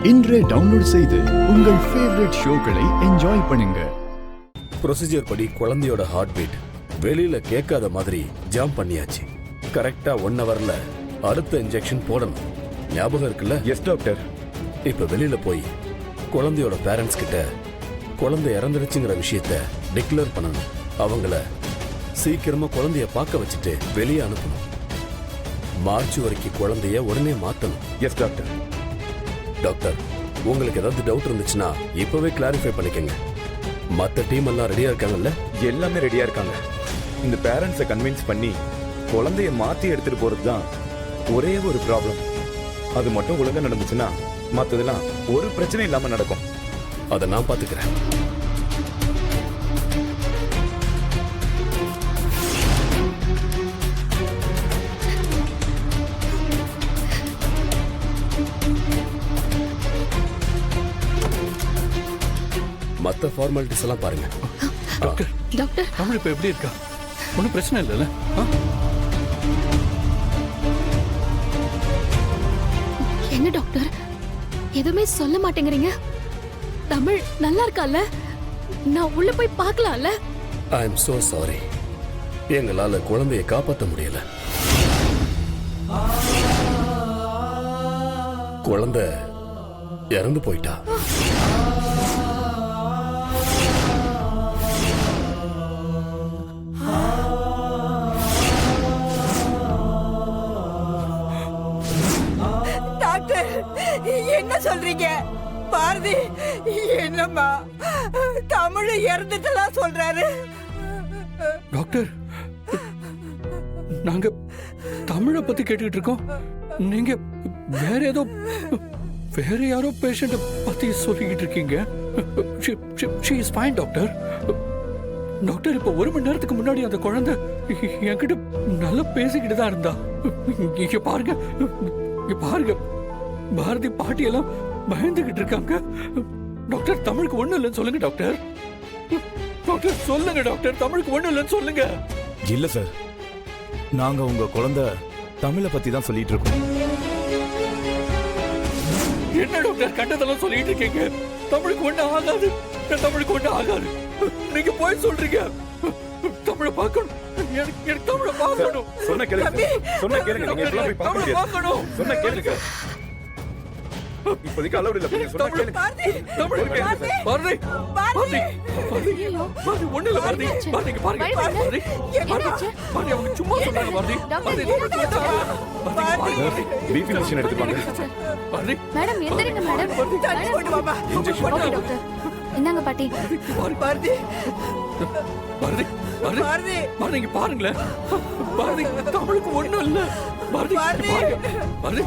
இன்றே டவுன்லோட் செய்து உங்கள் ஃபேவரட் ஷோக்களை என்ஜாய் பண்ணுங்க. ப்ரொசீஜர் படி குழந்தையோட ஹார்ட் பீட் வெளியில கேட்காத மாதிரி ஜாம் பண்ணியாச்சு. கரெக்டா 1 ஹவர்ல அடுத்த இன்ஜெக்ஷன் போடணும். ஞாபகம் இருக்குல்ல? Yes doctor. இப்ப வெளியில போய் குழந்தையோட பேரண்ட்ஸ் கிட்ட குழந்தை இறந்துடுச்சுங்கிற விஷயத்த டிக்ளேர் பண்ணணும். அவங்கள சீக்கிரமா குழந்தைய பார்க்க வச்சுட்டு வெளியே அனுப்பணும். மார்ச் வரைக்கும் குழந்தைய உடனே மாத்தணும். Yes doctor. டாக்டர், உங்களுக்கு ஏதாவது டவுட் இருந்துச்சுன்னா இப்பவே கிளாரிஃபை பண்ணிக்கங்க. மற்ற டீம் எல்லாம் ரெடியா இருக்காங்கல்ல? எல்லாமே ரெடியா இருக்காங்க. இந்த பேரண்ட்ஸை கன்வின்ஸ் பண்ணி குழந்தைய மாத்தி எடுத்துட்டு போறது தான் ஒரே ஒரு ப்ராப்ளம். அது மட்டும் ஒழுங்கா நடந்துச்சுன்னா மற்றதெல்லாம் ஒரு பிரச்சனை இல்லாம நடக்கும். அதை நான் பாத்துக்கிறேன். மற்ற ஃபார்மாலிட்டிஸ் எல்லாம் பாருங்க. டாக்டர், டாக்டர் தமிழ் இப்ப எப்படி இருக்கா? ஒன்றும் பிரச்சனை இல்லைல்ல? என்ன டாக்டர் எதுவுமே சொல்ல மாட்டேங்கிறீங்க? தமிழ் நல்லா இருக்கால? நான் உள்ள போய் பார்க்கலாம்ல? I am so sorry. எங்களால குழந்தையை காப்பாற்ற முடியல. குழந்தை இறந்து போயிட்டா. என்ன சொல்றீங்க பாரதி? என்னம்மா தமிழ் இறந்துட்டதா சொல்றாரு? டாக்டர், நாங்க தமிழை பத்தி கேட்டுக்கிட்டு இருக்கோம். நீங்க வேற யாரோ பேஷண்ட பத்தி சொல்லிக்கிட்டு இருக்கீங்க. she is fine doctor. Doctor, இப்ப 1 மணி நேரத்துக்கு முன்னாடி அந்த குழந்தை என்கிட்ட நல்லா பேசிக்கிட்டு தான் இருந்தா. இங்க பாருங்க பாரதி பாட்டி எல்லாம் பயந்துகிட்டு இருக்காங்க. டாக்டர், தமிழுக்கு ஒண்ணு இல்லைன்னு சொல்லுங்க டாக்டர். டாக்டர் சொல்லுங்க டாக்டர், தமிழுக்கு ஒண்ணு இல்லைன்னு சொல்லுங்க. இல்ல சார், நாங்க உங்க குழந்தை தமிழை பத்தி தான் சொல்லிட்டு இருக்கோம். என்ன டாக்டர் கண்டதெல்லாம் சொல்லிட்டு இருக்கீங்க? தமிழுக்கு ஒண்ணு ஆகாது, தமிழுக்கு ஒண்ணு ஆகாது. நீங்க போய் சொல்றீங்க. தமிழை பார்க்கணும், எனக்கு தமிழை பார்க்கணும். சொன்ன கேளுங்க, நீங்க எல்லாம் போய் பார்க்க முடியாது. பார்க்கணும், சொன்ன கேளுங்க. இப்போதைக்கு அளவு இல்ல. சொன்ன கேளுங்க. தமிழ் பாரதி, பாரதி, பாரதி ஒண்ணு இல்ல. பாரதி, பாரதி பாருங்க. பாரதி, பாரதி அவங்க சும்மா சொன்னாங்க. பாரதி, பாரதி பிபி மிஷின் எடுத்துப்பாங்க. பாரதி மேடம் எந்திரிங்க மேடம். தண்ணி கொண்டு வாமா. இன்ஜெக்ஷன் ஓகே டாக்டர், இந்தாங்க பாட்டி. பாரதி பாரதி, பாரதி, பாரதி இங்க பாருங்களேன். பாரதி, தமிழுக்கு ஒண்ணும் இல்ல. பாரதி பாருங்க. பாரதி